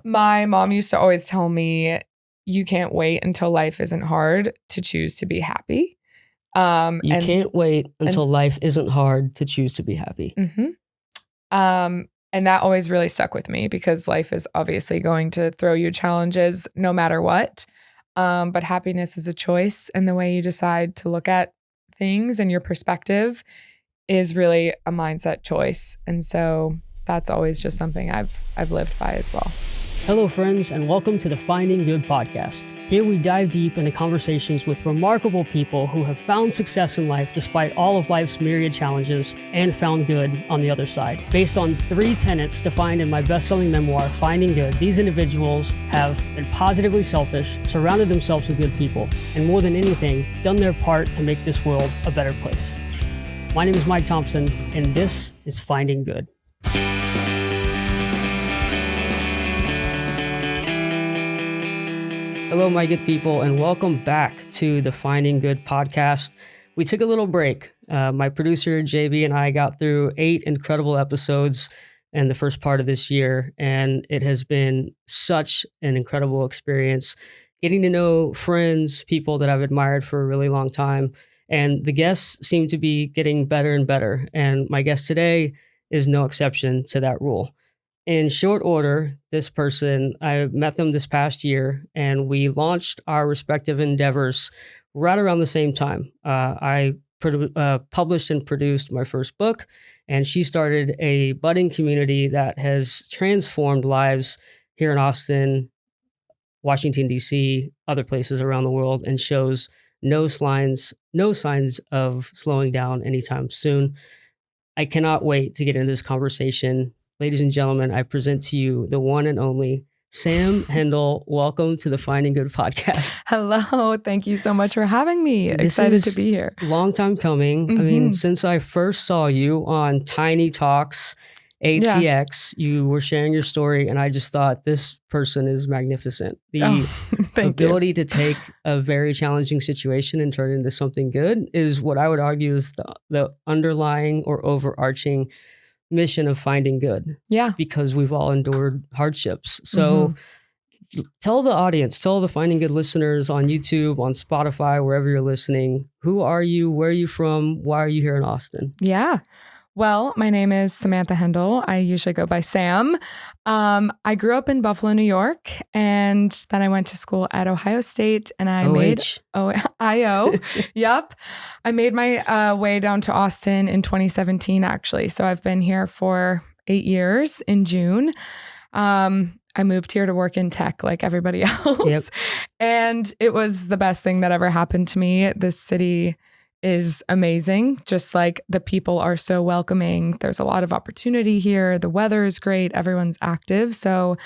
My mom used to always tell me, you can't wait until life isn't hard to choose to be happy. You can't wait until life isn't hard to choose to be happy. And that always really stuck with me because life is obviously going to throw you challenges no matter what. But happiness is a choice, and the way you decide to look at things and your perspective is really a mindset choice. And so that's always just something I've lived by as well. Hello, friends, and welcome to the Finding Good podcast. Here we dive deep into conversations with remarkable people who have found success in life despite all of life's myriad challenges and found good on the other side. Based on 3 tenets defined in my best-selling memoir, Finding Good, these individuals have been positively selfish, surrounded themselves with good people, and more than anything, done their part to make this world a better place. My name is Mike Thompson, and this is Finding Good. Hello, my good people, and welcome back to the Finding Good podcast. We took a little break. My producer, JB, and I got through 8 incredible episodes in the first part of this year, and it has been such an incredible experience getting to know friends, people that I've admired for a really long time, and the guests seem to be getting better and better, and my guest today is no exception to that rule. In short order, this person, I met them this past year, and we launched our respective endeavors right around the same time. I published and produced my first book, and she started a budding community that has transformed lives here in Austin, Washington, D.C., other places around the world, and shows no signs of slowing down anytime soon. I cannot wait to get into this conversation. Ladies and gentlemen, I present to you the one and only Sam Hendel. Welcome to the Finding Good podcast. Hello. Thank you so much for having me. Excited to be here. Long time coming. I mean, since I first saw you on Tiny Talks, ATX, you were sharing your story, and I just thought this person is magnificent. The ability to take a very challenging situation and turn it into something good is what I would argue is the underlying or overarching mission of Finding Good. Yeah. Because we've all endured hardships. So tell the audience, tell the Finding Good listeners on YouTube, on Spotify, wherever you're listening, who are you? Where are you from? Why are you here in Austin? Yeah. Well, my name is Samantha Hendel. I usually go by Sam. I grew up in Buffalo, New York, and then I went to school at Ohio State, and I made OIO. Yep. I made my way down to Austin in 2017, actually. So I've been here for 8 years in June. I moved here to work in tech like everybody else. Yep. And it was the best thing that ever happened to me. This city is amazing. Just like the people are so welcoming. There's a lot of opportunity here. The weather is great. Everyone's active. So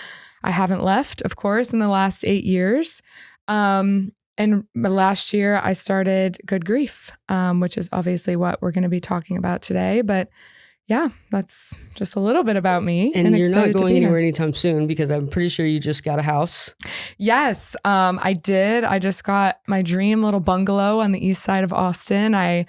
I haven't left, of course, in the last 8 years. And last year I started Good Grief, which is obviously what we're going to be talking about today. But yeah, that's just a little bit about me. And you're not going anywhere anytime soon because I'm pretty sure you just got a house. Yes, I did. I just got my dream little bungalow on the east side of Austin. I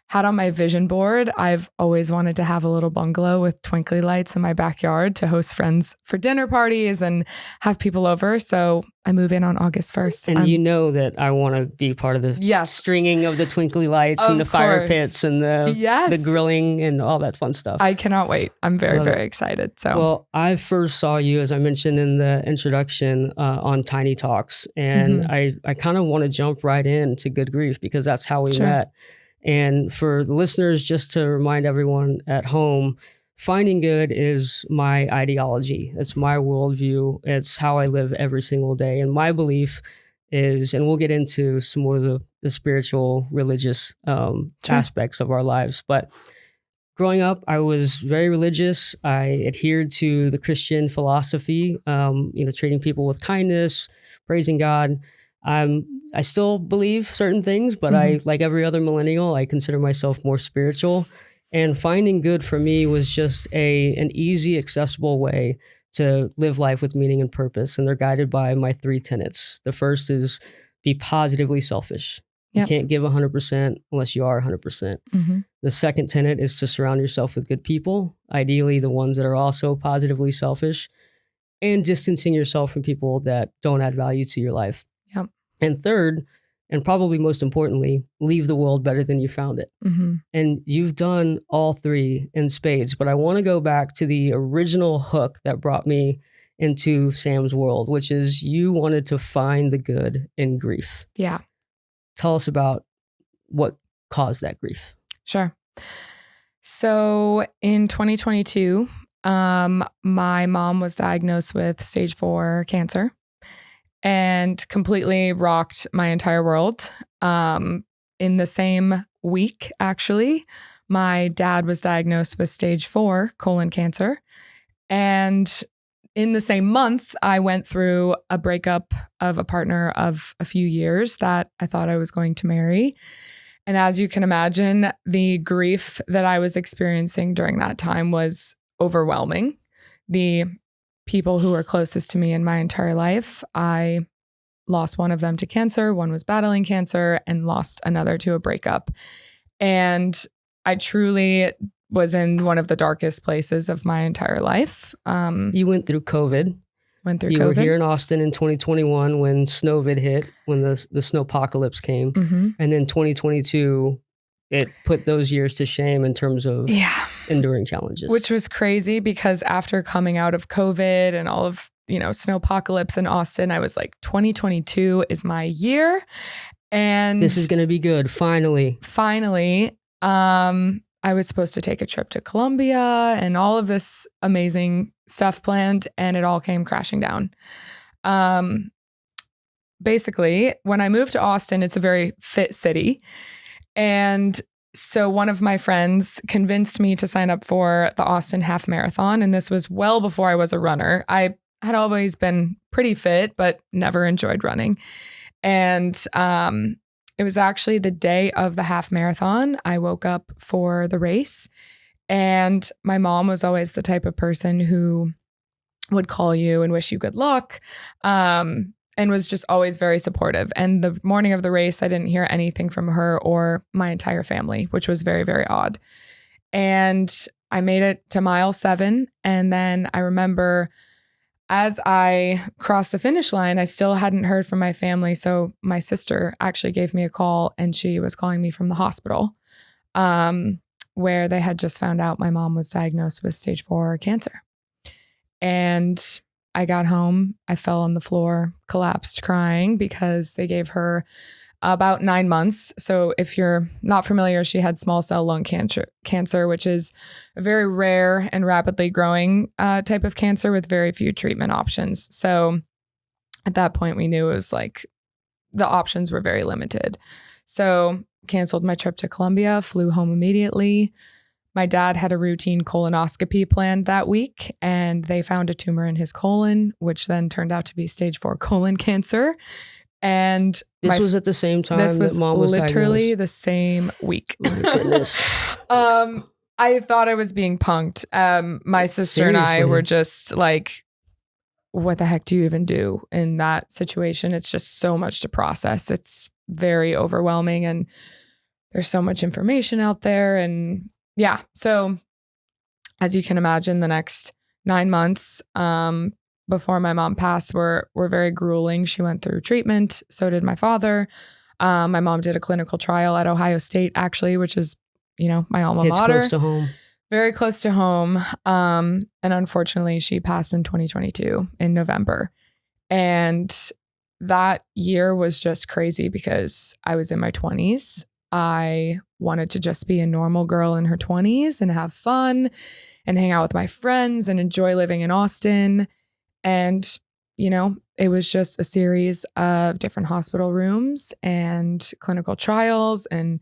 had on my vision board, I've always wanted to have a little bungalow with twinkly lights in my backyard to host friends for dinner parties and have people over. So I move in on August 1st. And you know that I want to be part of this stringing of the twinkly lights and the fire pits and the grilling and all that fun stuff. I cannot wait. I'm very excited. So, well, I first saw you, as I mentioned in the introduction, on Tiny Talks. And I kind of want to jump right into Good Grief because that's how we met. And for the listeners, just to remind everyone at home, Finding Good is my ideology. It's my worldview. It's how I live every single day. And my belief is, and we'll get into some more of the spiritual, religious aspects of our lives. But growing up, I was very religious. I adhered to the Christian philosophy, treating people with kindness, praising God. I still believe certain things, but I, like every other millennial, I consider myself more spiritual. And Finding Good for me was just an easy, accessible way to live life with meaning and purpose. And they're guided by my 3 tenets. The first is be positively selfish. Yep. You can't give 100% unless you are 100%. The second tenet is to surround yourself with good people, ideally the ones that are also positively selfish. and distancing yourself from people that don't add value to your life. Yep. And third, and probably most importantly, leave the world better than you found it. Mm-hmm. And you've done all three in spades, but I want to go back to the original hook that brought me into Sam's world, which is you wanted to find the good in grief. Yeah. Tell us about what caused that grief. Sure. So in 2022, my mom was diagnosed with stage 4 cancer and completely rocked my entire world. In the same week, actually, my dad was diagnosed with stage 4 colon cancer. And in the same month, I went through a breakup of a partner of a few years that I thought I was going to marry. And as you can imagine, the grief that I was experiencing during that time was overwhelming. The people who were closest to me in my entire life, I lost one of them to cancer, one was battling cancer, and lost another to a breakup. And I truly was in one of the darkest places of my entire life. You went through COVID. You were here in Austin in 2021 when Snowvid hit, when the snowpocalypse came. Mm-hmm. And then 2022, it put those years to shame in terms of enduring challenges. Which was crazy because after coming out of COVID and all of, snowpocalypse in Austin, I was like, 2022 is my year. And this is going to be good. Finally. I was supposed to take a trip to Colombia and all of this amazing stuff planned, and it all came crashing down. Basically, when I moved to Austin, it's a very fit city. And so one of my friends convinced me to sign up for the Austin Half Marathon. And this was well before I was a runner. I had always been pretty fit, but never enjoyed running. And it was actually the day of the half marathon. I woke up for the race, and my mom was always the type of person who would call you and wish you good luck, and was just always very supportive. And the morning of the race, I didn't hear anything from her or my entire family, which was very, very odd. And I made it to mile 7. And then I remember as I crossed the finish line, I still hadn't heard from my family. So my sister actually gave me a call, and she was calling me from the hospital, where they had just found out my mom was diagnosed with stage 4 cancer. And I got home, I fell on the floor, collapsed crying because they gave her about 9 months. So if you're not familiar, she had small cell lung cancer, which is a very rare and rapidly growing type of cancer with very few treatment options. So at that point, we knew it was like the options were very limited. So canceled my trip to Colombia, flew home immediately. My dad had a routine colonoscopy planned that week, and they found a tumor in his colon, which then turned out to be stage 4 colon cancer. And this was at the same time that Mom was literally diagnosed. The same week. My goodness. I thought I was being punked. My sister and I were just like, what the heck do you even do in that situation? It's just so much to process. It's very overwhelming, and there's so much information out there. And yeah, so as you can imagine, the next 9 months, before my mom passed were very grueling. She went through treatment. So did my father. My mom did a clinical trial at Ohio State, actually, which is, my alma mater. It's close to home. Very close to home. And unfortunately, she passed in 2022 in November. And that year was just crazy because I was in my 20s. I wanted to just be a normal girl in her 20s and have fun and hang out with my friends and enjoy living in Austin. And, it was just a series of different hospital rooms and clinical trials and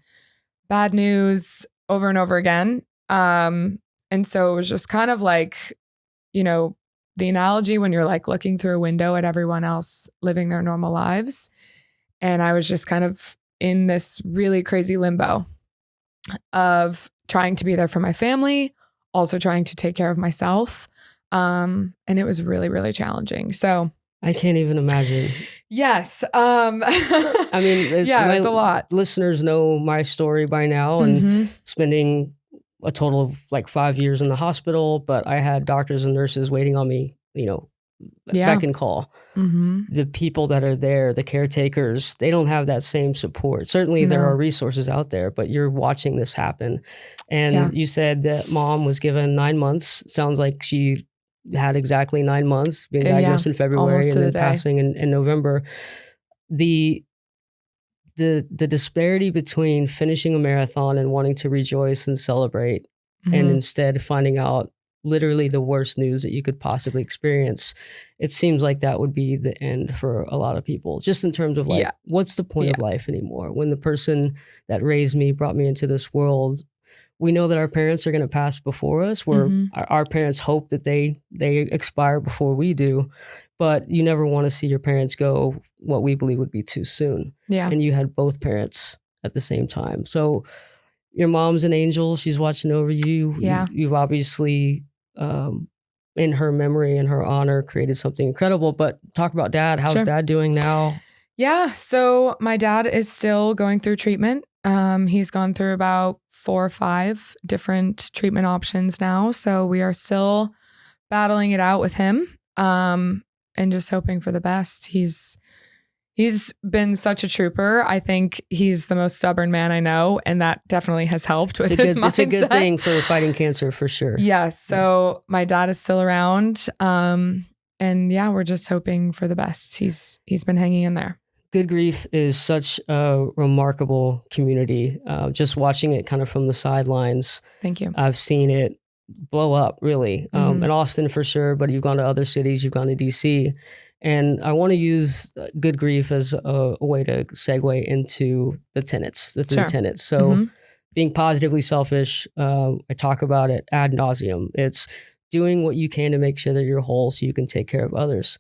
bad news over and over again. And so it was just kind of like, the analogy when you're like looking through a window at everyone else living their normal lives. And I was just kind of in this really crazy limbo of trying to be there for my family, also trying to take care of myself. And it was really, really challenging. So I can't even imagine. Yes. I mean, it was a lot. Listeners know my story by now, and spending a total of like 5 years in the hospital, but I had doctors and nurses waiting on me, Yeah. beck and call. Mm-hmm. The people that are there, the caretakers, they don't have that same support. Certainly there No. are resources out there, but you're watching this happen. And Yeah. you said that mom was given 9 months. Sounds like she had exactly 9 months, being diagnosed in February almost and to then the day. passing in November. The disparity between finishing a marathon and wanting to rejoice and celebrate, and instead finding out literally the worst news that you could possibly experience, it seems like that would be the end for a lot of people, just in terms of like, what's the point of life anymore? When the person that raised me, brought me into this world, we know that our parents are going to pass before us, where our parents hope that they expire before we do, but you never want to see your parents go what we believe would be too soon. Yeah. And you had both parents at the same time. So your mom's an angel. She's watching over you. Yeah. You've obviously, in her memory and her honor, created something incredible. But talk about dad. How's dad doing now? Yeah. So my dad is still going through treatment. He's gone through about 4 or 5 different treatment options now. So we are still battling it out with him, and just hoping for the best. He's been such a trooper. I think he's the most stubborn man I know, and that definitely has helped with his mindset. It's a good thing for fighting cancer, for sure. Yes. So my dad is still around, and yeah, we're just hoping for the best. He's been hanging in there. Good Grief is such a remarkable community. Just watching it kind of from the sidelines. Thank you. I've seen it blow up, really. In Austin for sure, but you've gone to other cities, you've gone to DC. And I want to use Good Grief as a way to segue into the tenets, the 3 tenets. So being positively selfish, I talk about it ad nauseum. It's doing what you can to make sure that you're whole so you can take care of others.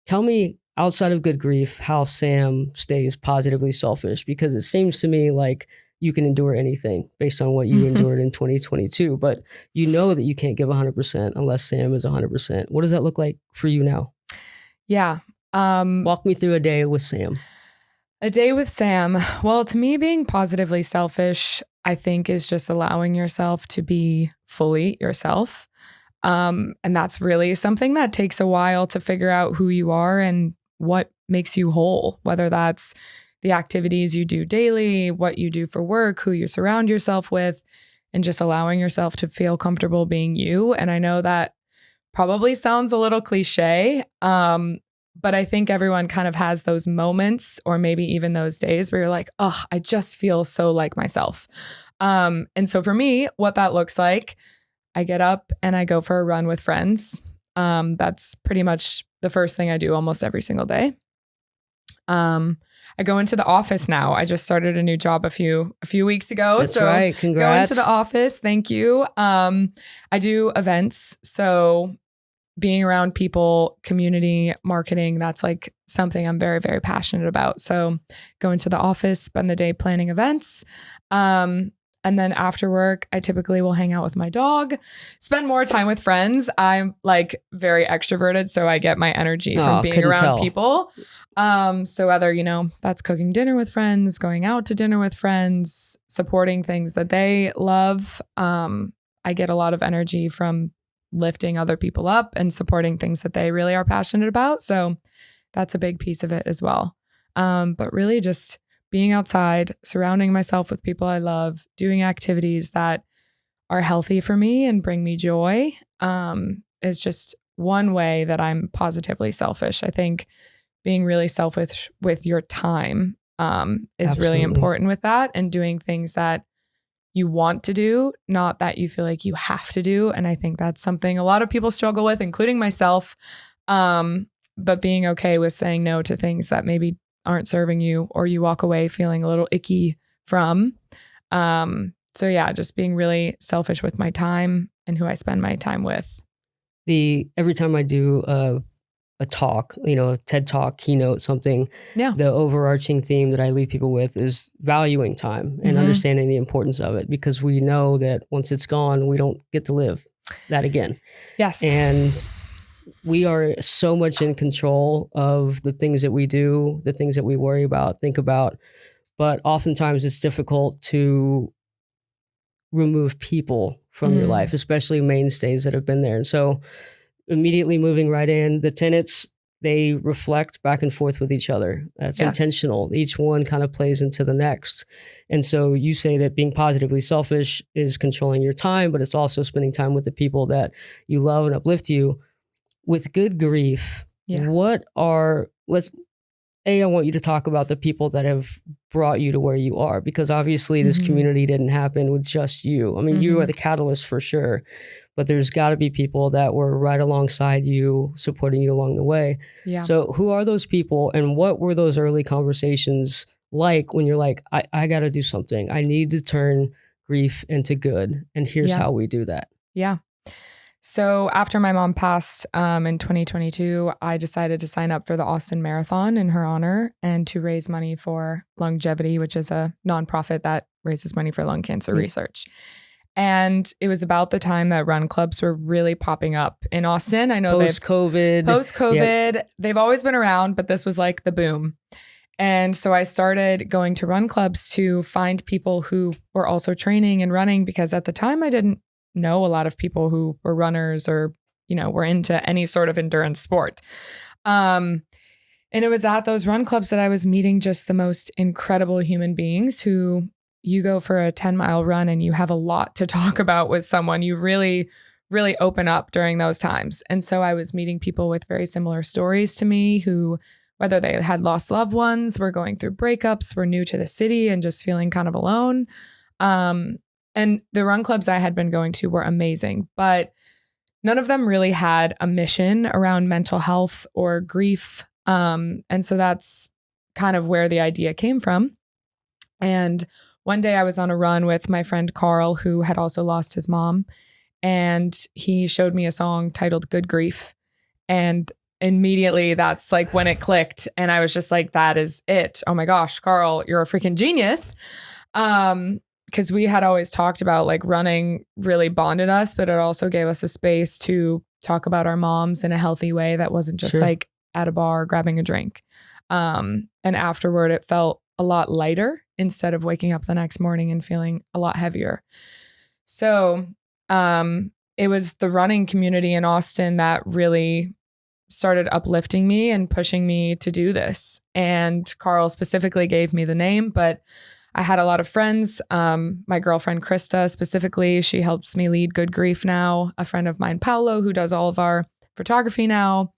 Tell me, outside of Good Grief, how Sam stays positively selfish, because it seems to me like you can endure anything based on what you endured in 2022, but you know that you can't give 100% unless Sam is 100%. What does that look like for you now? Yeah. Walk me through a day with Sam. A day with Sam. Well, to me, being positively selfish, I think, is just allowing yourself to be fully yourself. And that's really something that takes a while to figure out who you are and what makes you whole, whether that's the activities you do daily, what you do for work, who you surround yourself with, and just allowing yourself to feel comfortable being you. And I know that probably sounds a little cliche, but I think everyone kind of has those moments, or maybe even those days where you're like, oh, I just feel so like myself. And so for me, what that looks like, I get up and I go for a run with friends. That's pretty much the first thing I do almost every single day. I go into the office now. I just started a new job a few weeks ago. That's right. Congrats. Go into the office. Thank you. I do events. So being around people, community marketing, that's like something I'm very, very passionate about. So go into the office, spend the day planning events. And then after work, I typically will hang out with my dog, spend more time with friends. I'm like very extroverted, so I get my energy from being around people. So whether, that's cooking dinner with friends, going out to dinner with friends, supporting things that they love, I get a lot of energy from lifting other people up and supporting things that they really are passionate about. So that's a big piece of it as well. But really just being outside, surrounding myself with people I love, doing activities that are healthy for me and bring me joy, is just one way that I'm positively selfish. I think being really selfish with your time is really important with that, and doing things that you want to do, not that you feel like you have to do. And I think that's something a lot of people struggle with, including myself. But being okay with saying no to things that maybe aren't serving you, or you walk away feeling a little icky from. So yeah, just being really selfish with my time and who I spend my time with. Every time I do a talk, a TED Talk, keynote, something, the overarching theme that I leave people with is valuing time and understanding the importance of it, because we know that once it's gone, we don't get to live that again. Yes. And we are so much in control of the things that we do, the things that we worry about, think about, but oftentimes it's difficult to remove people from your life, especially mainstays that have been there. And so immediately moving right in. The tenets, they reflect back and forth with each other. That's intentional. Each one kind of plays into the next. And so you say that being positively selfish is controlling your time, but it's also spending time with the people that you love and uplift you. With good grief, what are, I want you to talk about the people that have brought you to where you are, because obviously this community didn't happen with just you. I mean, you are the catalyst for sure, but there's got to be people that were right alongside you, supporting you along the way. Yeah. So who are those people, and what were those early conversations like when you're like, I got to do something. I need to turn grief into good. And here's how we do that. Yeah. So after my mom passed in 2022, I decided to sign up for the Austin Marathon in her honor and to raise money for Longevity, which is a nonprofit that raises money for lung cancer research. And it was about the time that run clubs were really popping up in Austin. I know post-COVID, they've always been around, but this was like the boom. And so I started going to run clubs to find people who were also training and running, because at the time I didn't know a lot of people who were runners or, were into any sort of endurance sport. And it was at those run clubs that I was meeting just the most incredible human beings who, you go for a 10-mile run and you have a lot to talk about with someone. You really, really open up during those times. And so I was meeting people with very similar stories to me who, whether they had lost loved ones, were going through breakups, were new to the city and just feeling kind of alone. And the run clubs I had been going to were amazing, but none of them really had a mission around mental health or grief. And so that's kind of where the idea came from. And one day I was on a run with my friend Carl, who had also lost his mom, and he showed me a song titled Good Grief. And immediately that's like when it clicked. And I was just like, that is it. Oh my gosh, Carl, you're a freaking genius. Because we had always talked about like running really bonded us, but it also gave us a space to talk about our moms in a healthy way that wasn't just like at a bar grabbing a drink. And afterward, it felt a lot lighter instead of waking up the next morning and feeling a lot heavier. So it was the running community in Austin that really started uplifting me and pushing me to do this. And Carl specifically gave me the name, but I had a lot of friends. My girlfriend, Krista, specifically, she helps me lead Good Grief now. A friend of mine, Paolo, who does all of our photography now.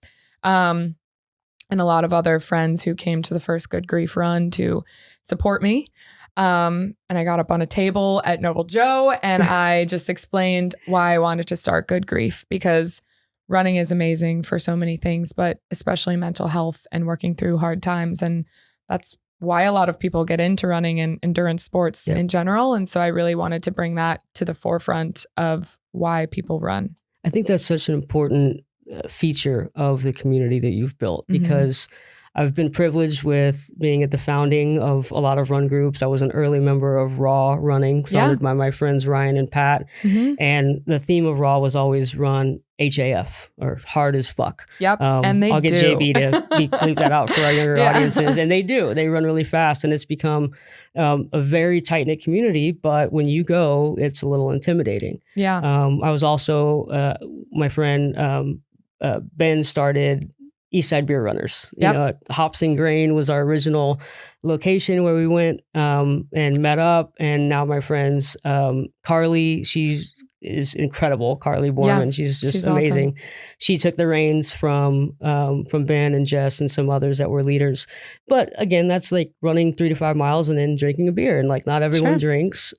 And a lot of other friends who came to the first Good Grief run to support me. And I got up on a table at Noble Joe and I just explained why I wanted to start Good Grief, because running is amazing for so many things, but especially mental health and working through hard times. And that's why a lot of people get into running and endurance sports in general. And so I really wanted to bring that to the forefront of why people run. I think that's such an important feature of the community that you've built, because I've been privileged with being at the founding of a lot of run groups. I was an early member of Raw Running, founded by my friends Ryan and Pat. And the theme of Raw was always run HAF, or hard as fuck. And I'll get JB to bleep that out for our younger audiences. And they do. They run really fast, and it's become a very tight-knit community. But when you go, it's a little intimidating. I was also, my friend Ben started Eastside Beer Runners. You know, Hops and Grain was our original location where we went and met up. And now my friends, Carly, she is incredible. Carly Borman, she's amazing. Awesome. She took the reins from Ben and Jess and some others that were leaders. But again, that's like running 3 to 5 miles and then drinking a beer. And like not everyone drinks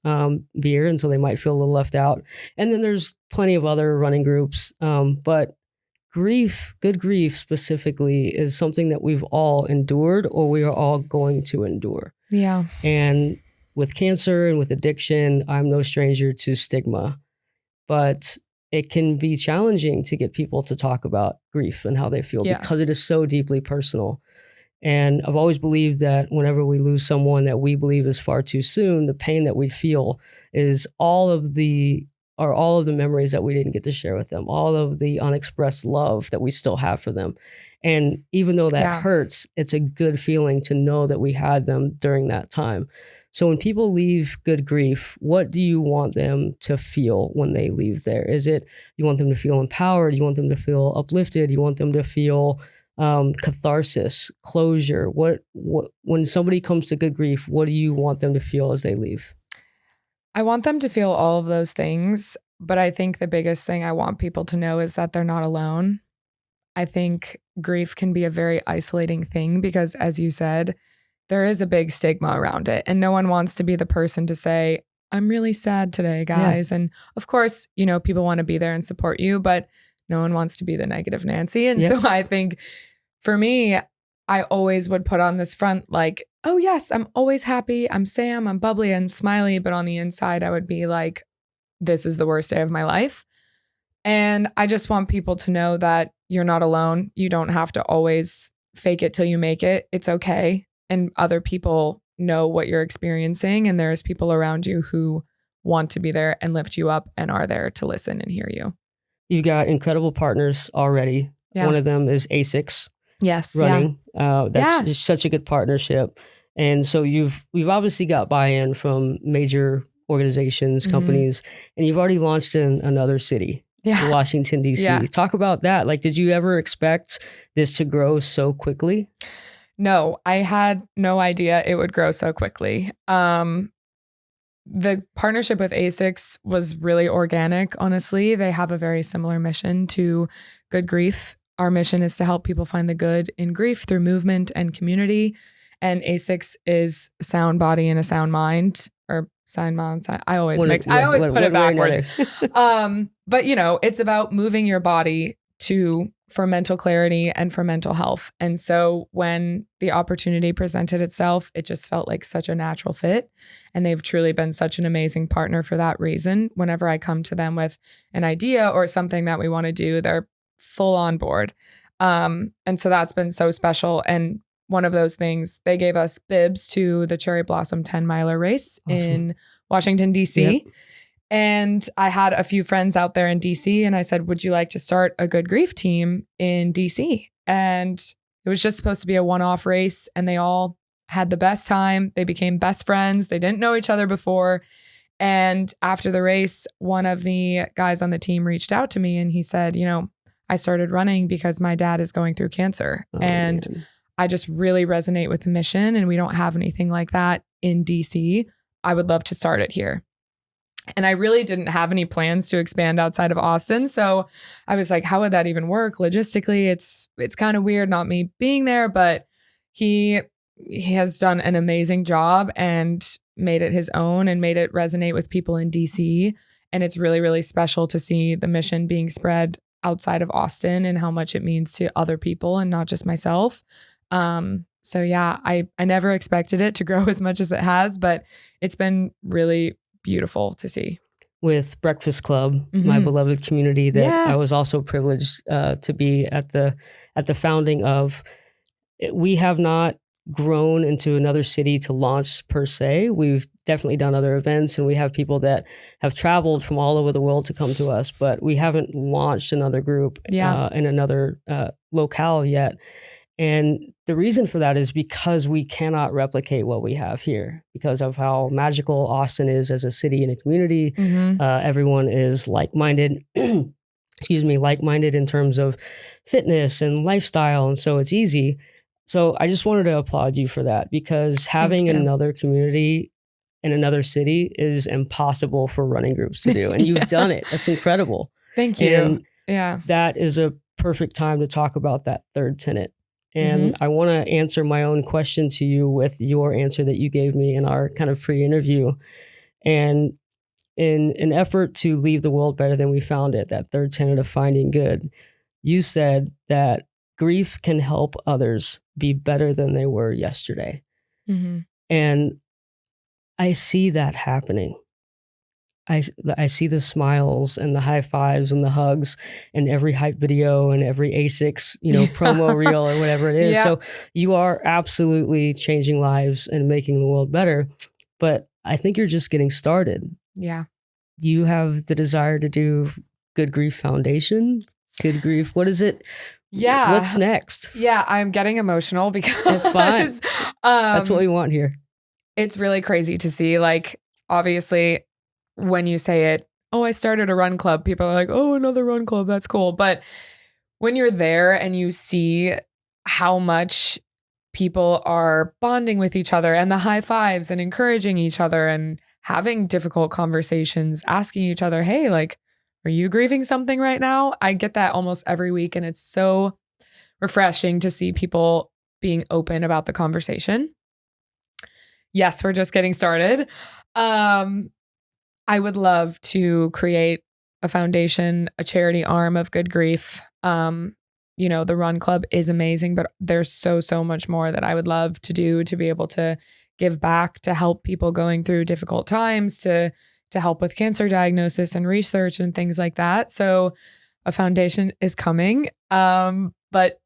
beer, and so they might feel a little left out. And then there's plenty of other running groups. But grief, good grief specifically, is something that we've all endured or we are all going to endure. And with cancer and with addiction, I'm no stranger to stigma, but it can be challenging to get people to talk about grief and how they feel because it is so deeply personal. And I've always believed that whenever we lose someone that we believe is far too soon, the pain that we feel is all of the memories that we didn't get to share with them, all of the unexpressed love that we still have for them. And even though that Yeah. hurts, it's a good feeling to know that we had them during that time. So when people leave Good Grief, what do you want them to feel when they leave there? Is it you want them to feel empowered? You want them to feel uplifted? You want them to feel catharsis, closure? What when somebody comes to Good Grief, what do you want them to feel as they leave? I want them to feel all of those things, but I think the biggest thing I want people to know is that they're not alone. I think grief can be a very isolating thing because, as you said, there is a big stigma around it. And no one wants to be the person to say, I'm really sad today, guys. Yeah. And of course, people want to be there and support you, but no one wants to be the negative Nancy. And so I think for me, I always would put on this front like, oh, yes, I'm always happy. I'm Sam. I'm bubbly and smiley. But on the inside, I would be like, this is the worst day of my life. And I just want people to know that you're not alone. You don't have to always fake it till you make it. It's okay. And other people know what you're experiencing. And there's people around you who want to be there and lift you up and are there to listen and hear you. You've got incredible partners already. Yeah. One of them is ASICS. Yes. Running. Yeah. That's just such a good partnership. And so we've obviously got buy-in from major organizations, companies, and you've already launched in another city. Yeah. Washington, D.C. Yeah. Talk about that. Like, did you ever expect this to grow so quickly? No, I had no idea it would grow so quickly. The partnership with ASICS was really organic, honestly. They have a very similar mission to Good Grief. Our mission is to help people find the good in grief through movement and community. And ASICS is a sound body and a sound mind, or sound mind. I always put it backwards. But it's about moving your body for mental clarity and for mental health. And so when the opportunity presented itself, it just felt like such a natural fit. And they've truly been such an amazing partner for that reason. Whenever I come to them with an idea or something that we want to do, they're full on board. And so that's been so special. And one of those things, they gave us bibs to the Cherry Blossom 10 miler race in Washington, D.C. Yep. And I had a few friends out there in DC and I said, would you like to start a Good Grief team in DC? And it was just supposed to be a one-off race and they all had the best time. They became best friends. They didn't know each other before. And after the race, one of the guys on the team reached out to me and he said, I started running because my dad is going through cancer. Man. I just really resonate with the mission and we don't have anything like that in DC. I would love to start it here. And I really didn't have any plans to expand outside of Austin. So I was like, how would that even work? Logistically, it's kind of weird not me being there, but he has done an amazing job and made it his own and made it resonate with people in DC. And it's really, really special to see the mission being spread outside of Austin and how much it means to other people and not just myself. So yeah, I never expected it to grow as much as it has, but it's been really beautiful to see. With Breakfast Club, my beloved community that I was also privileged to be at the founding of. We have not grown into another city to launch per se. We've definitely done other events and we have people that have traveled from all over the world to come to us, but we haven't launched another group in another locale yet. And the reason for that is because we cannot replicate what we have here because of how magical Austin is as a city and a community. Everyone is like-minded, like-minded in terms of fitness and lifestyle. And so it's easy. So I just wanted to applaud you for that because having another community in another city is impossible for running groups to do. And you've done it. That's incredible. Thank you. And that is a perfect time to talk about that third tenet. And I want to answer my own question to you with your answer that you gave me in our kind of pre-interview. And in an effort to leave the world better than we found it, that third tenet of finding good, you said that grief can help others be better than they were yesterday. And I see that happening. I see the smiles and the high fives and the hugs and every hype video and every ASICS, promo reel or whatever it is. So you are absolutely changing lives and making the world better. But I think you're just getting started. Yeah. Do you have the desire to do Good Grief Foundation? Good Grief. What is it? Yeah. What's next? Yeah, I'm getting emotional because It's fine. That's what we want here. It's really crazy to see. Like, obviously, when you say it, oh, I started a run club, people are like, oh, another run club. That's cool. But when you're there and you see how much people are bonding with each other and the high fives and encouraging each other and having difficult conversations, asking each other, hey, like, are you grieving something right now? I get that almost every week. And it's so refreshing to see people being open about the conversation. Yes, we're just getting started. I would love to create a foundation, a charity arm of Good Grief. The Run Club is amazing, but there's so much more that I would love to do to be able to give back, to help people going through difficult times, to help with cancer diagnosis and research and things like that. So a foundation is coming, but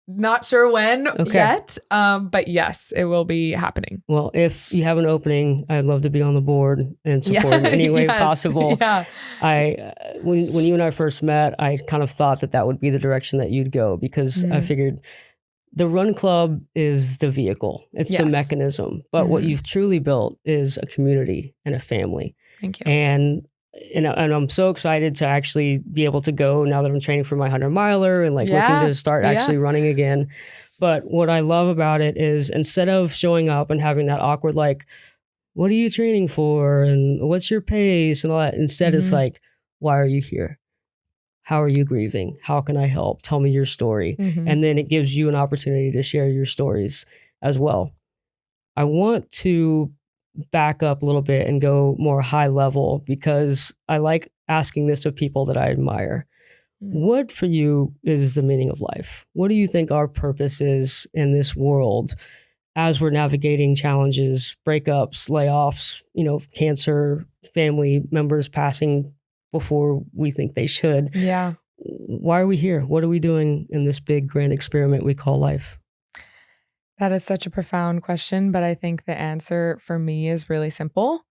not sure when yet. But yes, it will be happening. Well, if you have an opening, I'd love to be on the board and support in any way possible. Yeah. When you and I first met, I kind of thought that would be the direction that you'd go, because I figured the Run Club is the vehicle. It's the mechanism. But what you've truly built is a community and a family. Thank you. And I'm so excited to actually be able to go now that I'm training for my 100-miler and looking to start actually running again. But what I love about it is, instead of showing up and having that awkward, like, what are you training for? And what's your pace and all that? Instead, it's like, why are you here? How are you grieving? How can I help? Tell me your story. And then it gives you an opportunity to share your stories as well. I want to back up a little bit and go more high level, because I like asking this of people that I admire. What for you is the meaning of life? What do you think our purpose is in this world as we're navigating challenges, breakups, layoffs, cancer, family members passing before we think they should? Yeah. Why are we here? What are we doing in this big grand experiment we call life? That is such a profound question, but I think the answer for me is really simple.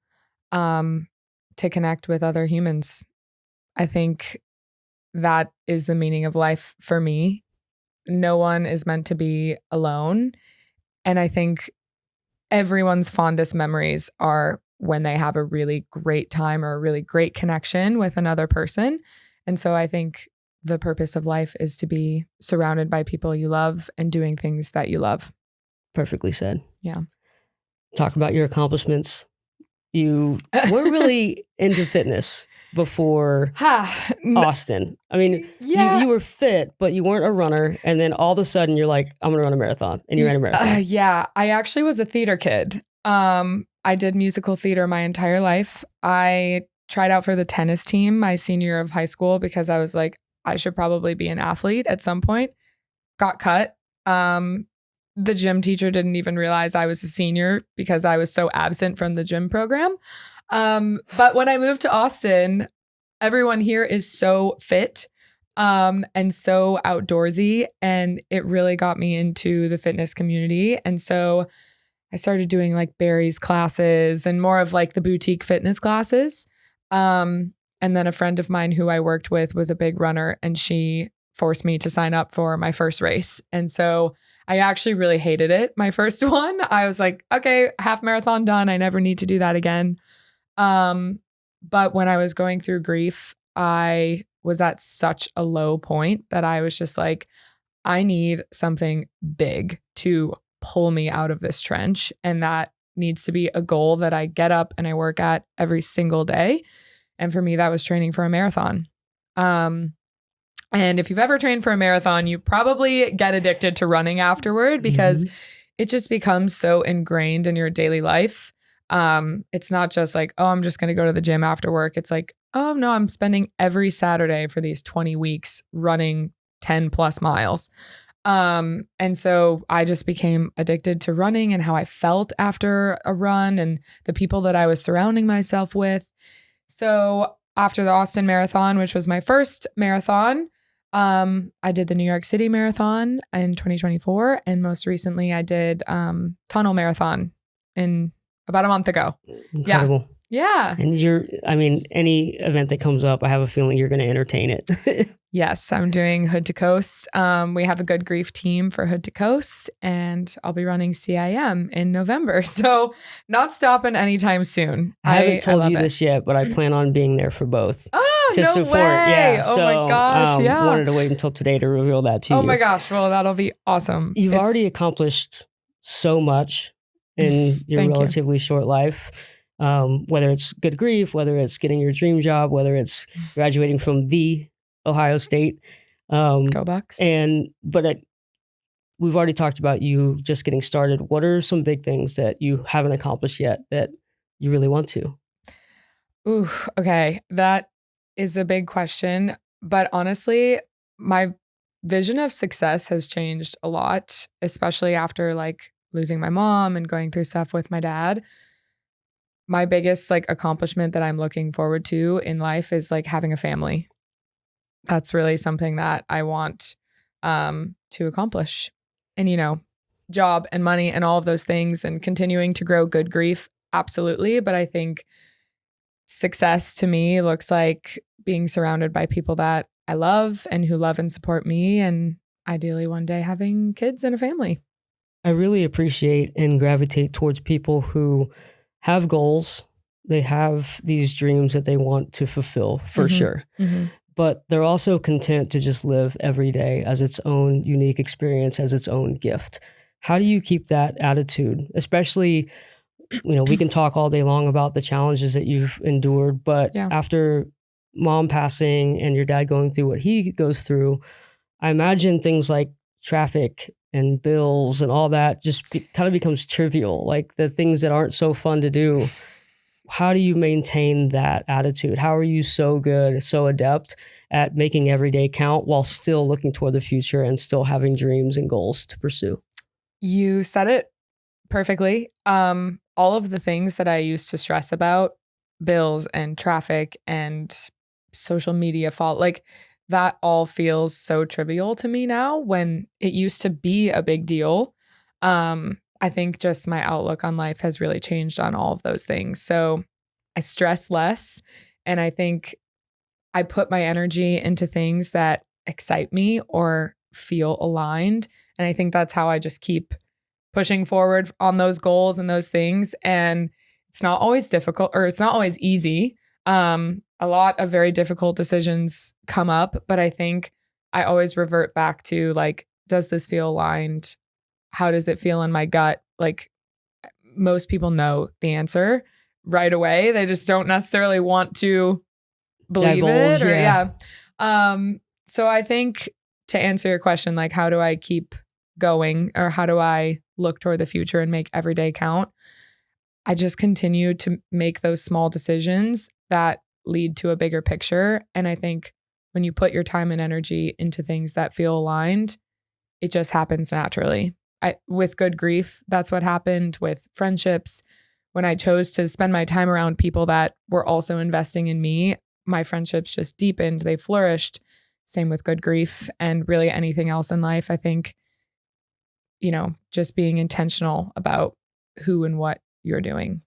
To connect with other humans. I think that is the meaning of life for me. No one is meant to be alone. And I think everyone's fondest memories are when they have a really great time or a really great connection with another person. And so I think the purpose of life is to be surrounded by people you love and doing things that you love. Perfectly said. Yeah. Talk about your accomplishments. You weren't really into fitness before Austin. I mean, you were fit, but you weren't a runner. And then all of a sudden you're like, I'm going to run a marathon. And you ran a marathon. Yeah. I actually was a theater kid. I did musical theater my entire life. I tried out for the tennis team my senior year of high school because I was like, I should probably be an athlete at some point. Got cut. The gym teacher didn't even realize I was a senior because I was so absent from the gym program. But when I moved to Austin, everyone here is so fit and so outdoorsy. And it really got me into the fitness community. And so I started doing like Barry's classes and more of like the boutique fitness classes. And then a friend of mine who I worked with was a big runner, and she forced me to sign up for my first race. And so I actually really hated it. My first one, I was like, okay, half marathon done. I never need to do that again. But when I was going through grief, I was at such a low point that I was just like, I need something big to pull me out of this trench. And that needs to be a goal that I get up and I work at every single day. And for me, that was training for a marathon. And if you've ever trained for a marathon, you probably get addicted to running afterward because it just becomes so ingrained in your daily life. It's not just like, oh, I'm just going to go to the gym after work. It's like, oh no, I'm spending every Saturday for these 20 weeks running 10 plus miles. And so I just became addicted to running and how I felt after a run and the people that I was surrounding myself with. So after the Austin Marathon, which was my first marathon, I did the New York City Marathon in 2024. And most recently I did Tunnel Marathon in about a month ago. Incredible. Yeah. And any event that comes up, I have a feeling you're going to entertain it. Yes, I'm doing Hood to Coast. We have a Good Grief team for Hood to Coast, and I'll be running CIM in November. So not stopping anytime soon. I haven't told love you it. this yet, but I plan on being there for both. Oh, to no support. way. Yeah. Oh so, my gosh. Yeah. Wanted to wait until today to reveal that to you. Oh my gosh. Well, that'll be awesome. You've already accomplished so much in your relatively short life. Whether it's Good Grief, whether it's getting your dream job, whether it's graduating from the Ohio State. Go Bucks. We've already talked about you just getting started. What are some big things that you haven't accomplished yet that you really want to? Ooh, okay. That is a big question. But honestly, my vision of success has changed a lot, especially after like losing my mom and going through stuff with my dad. My biggest like accomplishment that I'm looking forward to in life is like having a family. That's really something that I want to accomplish. And, job and money and all of those things and continuing to grow Good Grief. Absolutely. But I think success to me looks like being surrounded by people that I love and who love and support me, and ideally one day having kids and a family. I really appreciate and gravitate towards people who have goals. They have these dreams that they want to fulfill for sure. Mm-hmm. But they're also content to just live every day as its own unique experience, as its own gift. How do you keep that attitude? Especially, we can talk all day long about the challenges that you've endured, but after mom passing and your dad going through what he goes through, I imagine things like traffic and bills and all that just kind of becomes trivial, like the things that aren't so fun to do. How do you maintain that attitude? How are you so good, so adept at making every day count while still looking toward the future and still having dreams and goals to pursue? You said it perfectly. All of the things that I used to stress about, bills and traffic and social media fault, like that all feels so trivial to me now when it used to be a big deal. I think just my outlook on life has really changed on all of those things. So I stress less, and I think I put my energy into things that excite me or feel aligned. And I think that's how I just keep pushing forward on those goals and those things. And it's not always difficult, or it's not always easy. A lot of very difficult decisions come up, but I think I always revert back to like, does this feel aligned? How does it feel in my gut? Like most people know the answer right away. They just don't necessarily want to believe divulge, it. So I think to answer your question, like how do I keep going, or how do I look toward the future and make every day count? I just continue to make those small decisions that lead to a bigger picture. And I think when you put your time and energy into things that feel aligned, it just happens naturally. With Good Grief, that's what happened. With friendships, when I chose to spend my time around people that were also investing in me, my friendships just deepened, they flourished. Same with Good Grief and really anything else in life. I think, just being intentional about who and what you're doing.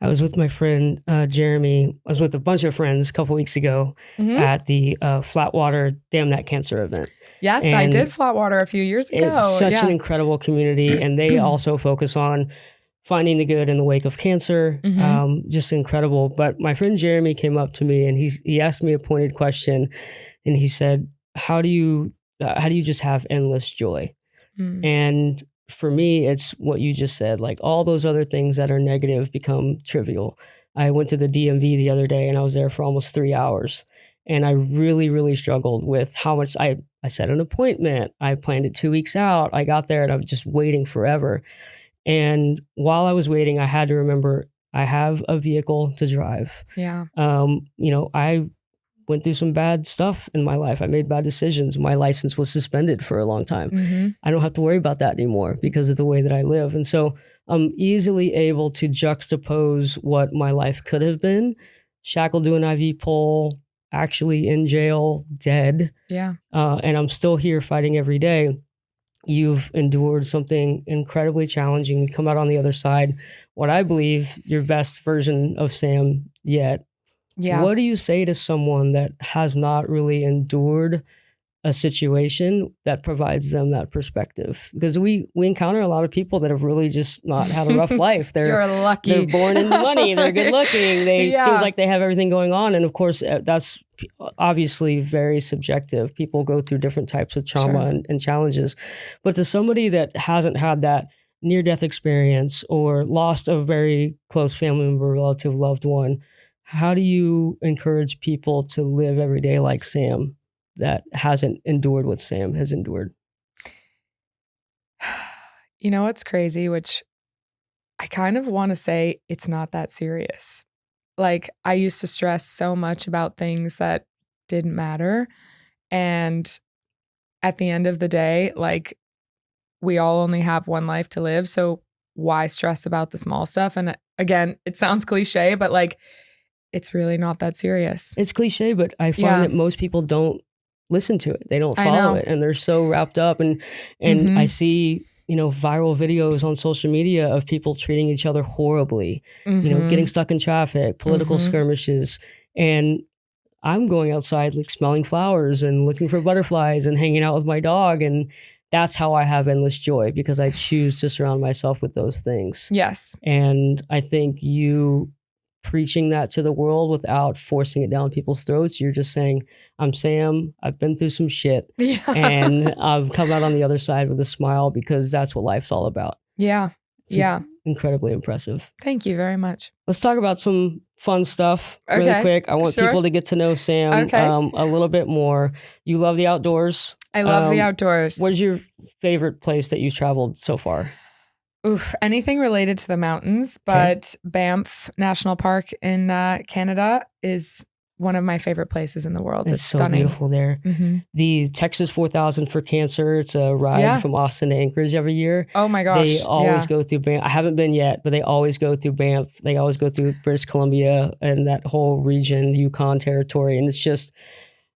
I was with my friend Jeremy. I was with a bunch of friends a couple weeks ago at the Flatwater Damn That Cancer event. Yes, and I did Flatwater a few years ago. It's such an incredible community, and they also focus on finding the good in the wake of cancer. Just incredible. But my friend Jeremy came up to me and he asked me a pointed question, and he said, "How do you just have endless joy?" And for me, it's what you just said, like all those other things that are negative become trivial. I went to the DMV the other day and I was there for almost 3 hours. And I really, really struggled with how much I set an appointment. I planned it 2 weeks out. I got there and I was just waiting forever. And while I was waiting, I had to remember I have a vehicle to drive. Yeah. I went through some bad stuff in my life. I made bad decisions. My license was suspended for a long time. I don't have to worry about that anymore because of the way that I live. And so I'm easily able to juxtapose what my life could have been, shackled to an IV pole, actually in jail, dead. Yeah. And I'm still here fighting every day. You've endured something incredibly challenging. You come out on the other side, what I believe your best version of Sam yet. Yeah. What do you say to someone that has not really endured a situation that provides them that perspective? Because we encounter a lot of people that have really just not had a rough life. You're lucky. They're born into money. They're good looking. They Yeah. seem like they have everything going on. And of course, that's obviously very subjective. People go through different types of trauma and challenges. But to somebody that hasn't had that near-death experience or lost a very close family member, relative, loved one, how do you encourage people to live every day like Sam that hasn't endured what Sam has endured? You know what's crazy, which I kind of want to say it's not that serious. Like, I used to stress so much about things that didn't matter. And at the end of the day, like, we all only have one life to live. So why stress about the small stuff? And again, it sounds cliche, but like, it's really not that serious. It's cliche, but I find that most people don't listen to it. They don't follow it. And they're so wrapped up. And I see, viral videos on social media of people treating each other horribly, getting stuck in traffic, political skirmishes. And I'm going outside, like smelling flowers and looking for butterflies and hanging out with my dog. And that's how I have endless joy, because I choose to surround myself with those things. Yes. And I think you preaching that to the world without forcing it down people's throats. You're just saying, I'm Sam, I've been through some shit, and I've come out on the other side with a smile, because that's what life's all about. Yeah. It's incredibly impressive. Thank you very much. Let's talk about some fun stuff really quick. I want people to get to know Sam a little bit more. You love the outdoors. I love the outdoors. Where's your favorite place that you've traveled so far? Oof, anything related to the mountains, but Banff National Park in Canada is one of my favorite places in the world. It's so stunning. Beautiful there. The Texas 4000 for Cancer, it's a ride from Austin to Anchorage every year. Oh my gosh. They always go through Banff. I haven't been yet, but they always go through Banff. They always go through British Columbia and that whole region, Yukon territory. And it's just,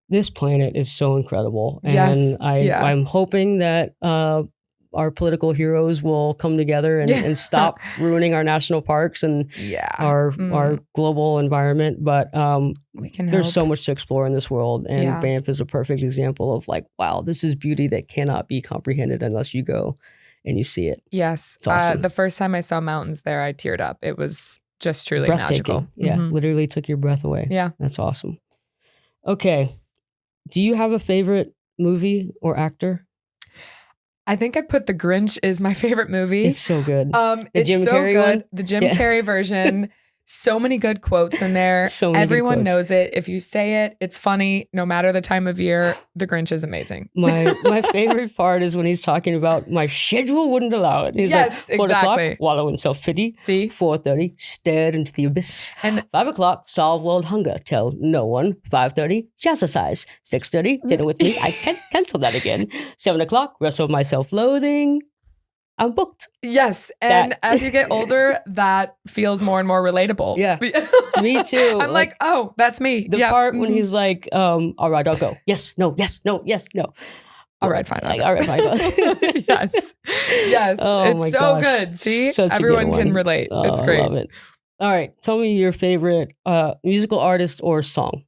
this planet is so incredible. And I'm hoping that our political heroes will come together and stop ruining our national parks and our global environment. But there's so much to explore in this world. And Banff is a perfect example of like, wow, this is beauty that cannot be comprehended unless you go and you see it. Yes. It's awesome. The first time I saw mountains there, I teared up. It was just truly magical. Yeah, literally took your breath away. Yeah. That's awesome. Okay. Do you have a favorite movie or actor? I think I put The Grinch is my favorite movie. It's so good. It's Jim so Carrey good. one? The Jim Carrey version. So many good quotes in there. Everyone knows it. If you say it, it's funny. No matter the time of year, The Grinch is amazing. My favorite part is when he's talking about my schedule wouldn't allow it. He's like, 4 o'clock, wallow in self-pity. 4:30, stare into the abyss. And 5 o'clock, solve world hunger. Tell no one. 5:30, jazzercise. 6:30, dinner with me. I can't cancel that again. 7 o'clock, wrestle with my self-loathing. I'm booked. Yes. And as you get older, that feels more and more relatable. Yeah. Me too. I'm like, oh, that's me. The part when he's like, all right, I'll go. Yes, no, yes, no, yes, no. All right, fine. Like, all right, fine. Yes. Yes. Oh, it's so good. See, everyone can relate. It's great. I love it. All right. Tell me your favorite musical artist or song.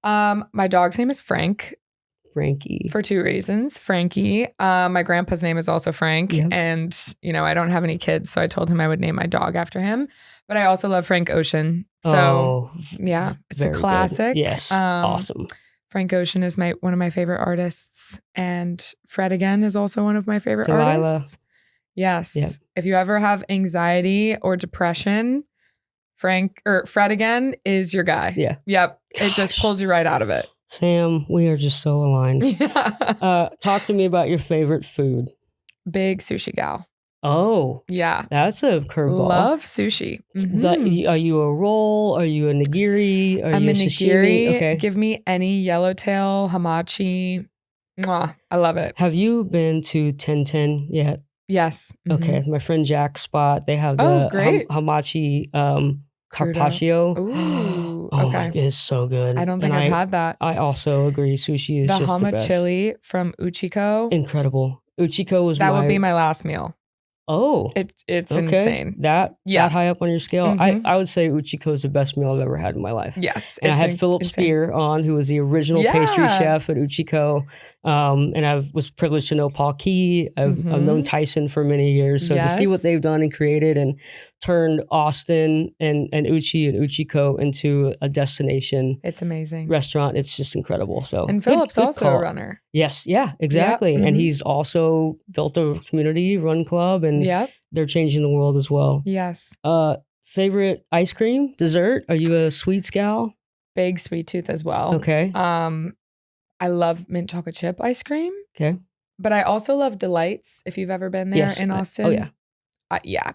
My dog's name is Frank. Frankie. For 2 reasons. Frankie. My grandpa's name is also Frank. Yep. And, I don't have any kids, so I told him I would name my dog after him. But I also love Frank Ocean. So, it's a classic. Good. Yes. Awesome. Frank Ocean is one of my favorite artists. And Fred again is also one of my favorite artists. Yes. Yep. If you ever have anxiety or depression, Fred again is your guy. Yeah. Yep. Gosh. It just pulls you right out of it. Sam, we are just so aligned. Talk to me about your favorite food. Big sushi gal. Oh. Yeah. That's a curveball. Love sushi. Are you a roll? Are you a nigiri? I'm a nigiri. Okay. Give me any yellowtail, hamachi. Mwah. I love it. Have you been to 1010 yet? Yes. Okay. My friend Jack's spot. They have the hamachi carpaccio. Ooh. Ooh, Oh okay. my, it's so good. I don't think I've had that. I also agree. Sushi is The just the hama best. chili from Uchiko. Incredible. Uchiko was That would be my last meal. Oh, It's okay. insane. That high up on your scale. Mhm. I would say Uchiko is the best meal I've ever had in my life. Yes. And I had Philip Spear on, who was the original pastry chef at Uchiko. And I was privileged to know Paul Key. I've known Tyson for many years. So to see what they've done and created and turned Austin and Uchi and Uchiko into a destination. It's amazing. Restaurant. It's just incredible. So and Philip's also a runner. Yes. Yeah, exactly. Yep. And he's also built a community run club, and they're changing the world as well. Yes. Favorite ice cream, dessert? Are you a sweets gal? Big sweet tooth as well. Okay. I love mint chocolate chip ice cream. Okay. But I also love Delights, if you've ever been there in Austin. Oh, yeah. Yeah.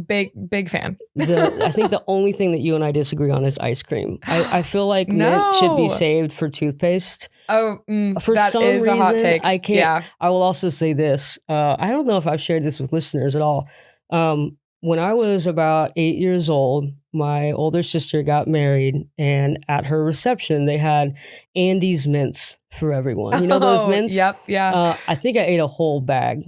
Big fan. I think the only thing that you and I disagree on is ice cream. I feel like mint should be saved for toothpaste. Oh, for that some is reason, a hot take. I can't. Yeah. I will also say this. I don't know if I've shared this with listeners at all. When I was about 8 years old, my older sister got married, and at her reception, they had Andes mints for everyone. You know those mints? Yep. Yeah. I think I ate a whole bag.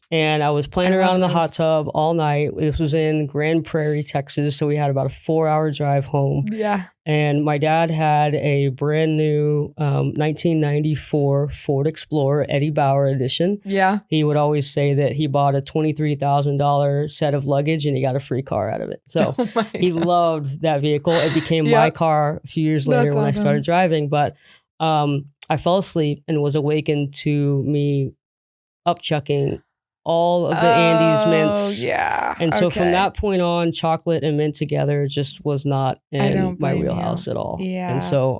And I was playing around in the hot tub all night. This was in Grand Prairie, Texas. So we had about a 4-hour drive home. Yeah. And my dad had a brand new 1994 Ford Explorer Eddie Bauer edition. Yeah. He would always say that he bought a $23,000 set of luggage and he got a free car out of it. So he loved that vehicle. It became my car a few years later when I started driving. But I fell asleep and was awakened to me upchucking all of the Andes mints. Yeah. And so from that point on, chocolate and mint together just was not in my wheelhouse at all. Yeah. And so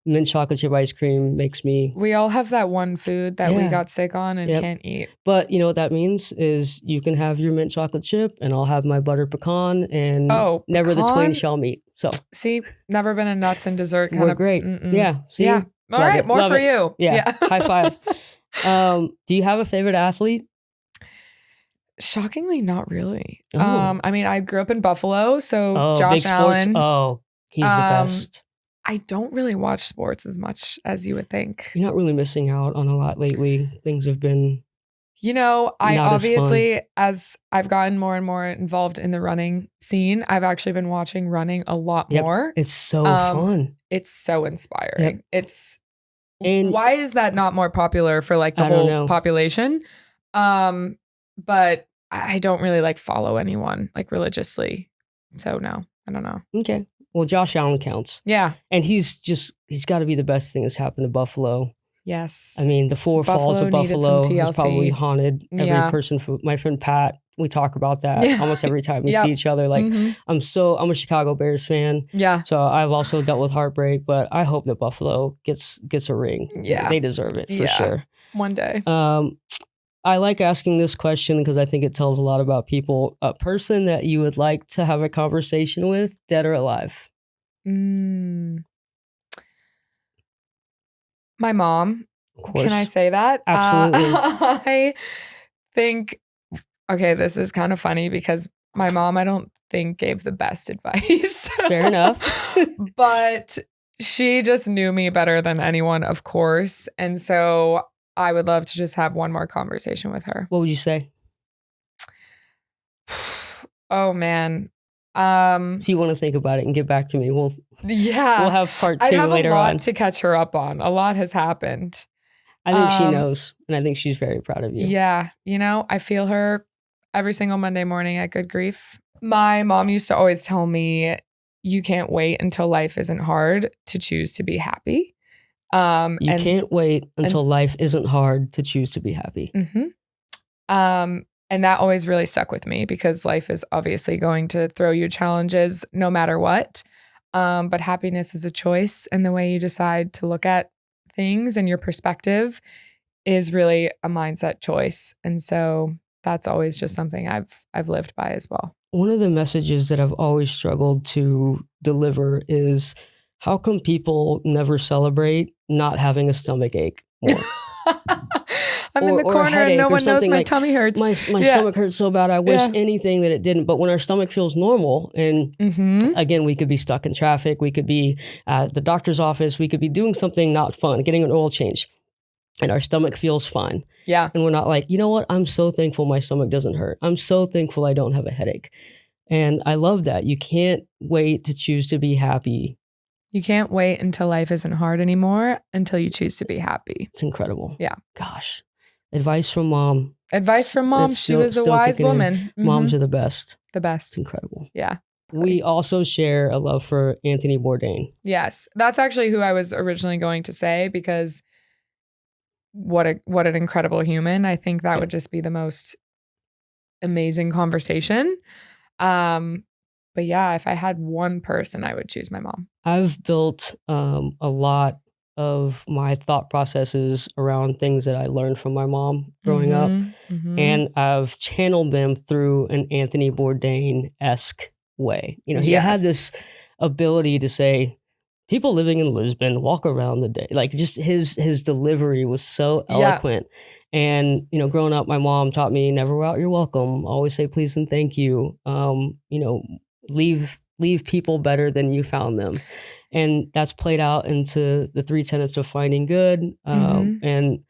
mint chocolate chip ice cream makes me... We all have that one food that we got sick on and can't eat. But you know what that means is you can have your mint chocolate chip and I'll have my butter pecan, and never the twain shall meet. So see, never been a nuts and dessert kind We're of... great. Yeah. See? Yeah. All right. More for you. Yeah. High five. Do you have a favorite athlete? Shockingly, not really. I mean, I grew up in Buffalo, so Josh Allen. Oh, he's the best. I don't really watch sports as much as you would think. You're not really missing out on a lot lately. Things have been... You know, I obviously, as I've gotten more and more involved in the running scene, I've actually been watching running a lot more. It's so fun. It's so inspiring. And why is that not more popular for like the whole population? But I don't really like follow anyone like religiously. So no, I don't know. Okay. Well, Josh Allen counts. Yeah. And he's got to be the best thing that's happened to Buffalo. Yes. I mean, the four falls of Buffalo has probably haunted every person. My friend Pat, we talk about that almost every time we see each other. Like, I'm a Chicago Bears fan. Yeah. So I've also dealt with heartbreak, but I hope that Buffalo gets a ring. Yeah. They deserve it for sure. One day. I like asking this question because I think it tells a lot about people. A person that you would like to have a conversation with, dead or alive? My mom. Of course. Can I say that? Absolutely. I think, okay, this is kind of funny because my mom, I don't think gave the best advice. Fair enough. But she just knew me better than anyone, of course. And so I would love to just have one more conversation with her. What would you say? Oh, man. If you want to think about it and get back to me, we'll have part 2 I have later a lot on. to catch her up on. A lot has happened. I think she knows, and I think she's very proud of you. Yeah. You know, I feel her every single Monday morning at Good Grief. My mom used to always tell me, you can't wait until life isn't hard to choose to be happy. You can't wait until life isn't hard to choose to be happy. And that always really stuck with me because life is obviously going to throw you challenges no matter what. But happiness is a choice, and the way you decide to look at things and your perspective is really a mindset choice. And so that's always just something I've lived by as well. One of the messages that I've always struggled to deliver is, how come people never celebrate not having a stomach ache more? I'm in the or a corner and headache no or one knows something my like, tummy hurts. My stomach hurts so bad. I wish Yeah. anything that it didn't. But when our stomach feels normal, and again, we could be stuck in traffic, we could be at the doctor's office, we could be doing something not fun, getting an oil change, and our stomach feels fine. Yeah. And we're not like, you know what? I'm so thankful my stomach doesn't hurt. I'm so thankful I don't have a headache. And I love that. You can't wait to choose to be happy. You can't wait until life isn't hard anymore until you choose to be happy. It's incredible. Yeah. Gosh. Advice from mom. Advice from mom. She was a wise woman. Moms are the best. The best. It's incredible. Yeah. We also share a love for Anthony Bourdain. Yes. That's actually who I was originally going to say, because what an incredible human. I think that would just be the most amazing conversation. But yeah, if I had one person, I would choose my mom. I've built a lot of my thought processes around things that I learned from my mom growing up. And I've channeled them through an Anthony Bourdain-esque way. You know, he had this ability to say, people living in Lisbon walk around the day. Like, just his delivery was so eloquent. And, you know, growing up, my mom taught me never route you're welcome. Always say please and thank you. You know, leave people better than you found them. And that's played out into the 3 tenets of finding good. And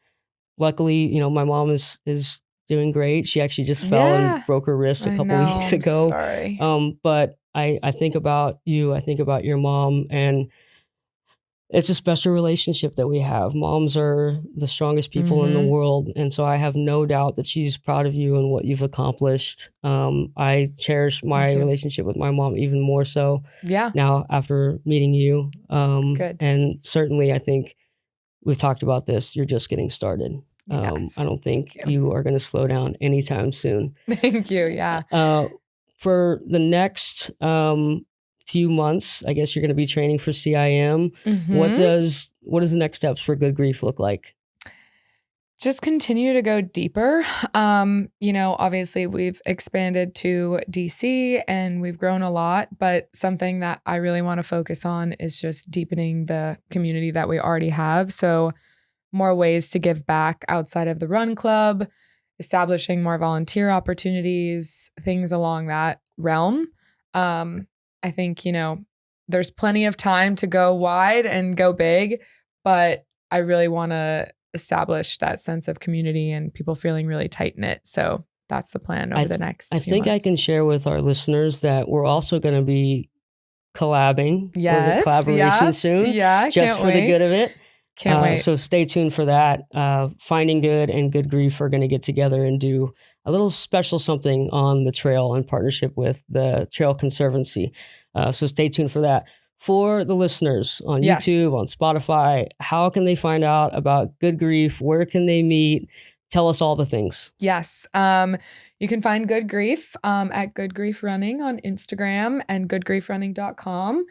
luckily, you know, my mom is doing great. She actually just fell and broke her wrist a couple weeks ago. Sorry. But I think about you, I think about your mom, and it's a special relationship that we have. Moms are the strongest people in the world. And so I have no doubt that she's proud of you and what you've accomplished. I cherish my relationship with my mom even more so now after meeting you. Good. And certainly I think we've talked about this. You're just getting started. I don't think you are going to slow down anytime soon. Thank you. Yeah. For the next few months, I guess you're going to be training for CIM. What does the next steps for Good Grief look like? Just continue to go deeper. You know, obviously we've expanded to DC and we've grown a lot, but something that I really want to focus on is just deepening the community that we already have. So more ways to give back outside of the run club, establishing more volunteer opportunities, things along that realm. I think, you know, there's plenty of time to go wide and go big, but I really want to establish that sense of community and people feeling really tight-knit. So that's the plan over the next few months. I can share with our listeners that we're also going to be collabing with a collaboration soon. Yeah, just for the good of it. Can't wait. So stay tuned for that. Finding Good and Good Grief are going to get together and do a little special something on the trail in partnership with the Trail Conservancy. So stay tuned for that. For the listeners on YouTube, on Spotify, how can they find out about Good Grief? Where can they meet? Tell us all the things. Yes. You can find Good Grief at Good Grief Running on Instagram and goodgriefrunning.com.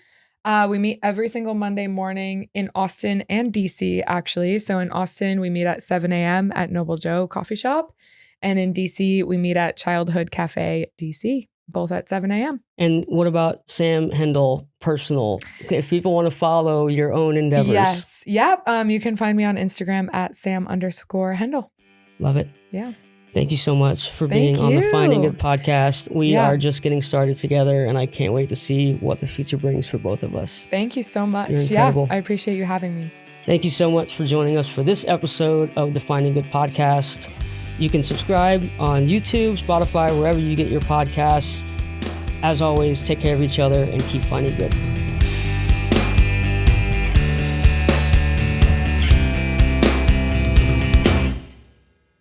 We meet every single Monday morning in Austin and DC, actually. So in Austin, we meet at 7 a.m. at Noble Joe Coffee Shop. And in DC, we meet at Childhood Cafe DC, both at 7 a.m. And what about Sam Hendel personal? If people want to follow your own endeavors. Yes. Yep. You can find me on Instagram at Sam_Hendel. Love it. Yeah. Thank you so much for being on the Finding Good podcast. We are just getting started together, and I can't wait to see what the future brings for both of us. Thank you so much. You're incredible. Yeah, I appreciate you having me. Thank you so much for joining us for this episode of the Finding Good podcast. You can subscribe on YouTube, Spotify, wherever you get your podcasts. As always, take care of each other and keep finding good.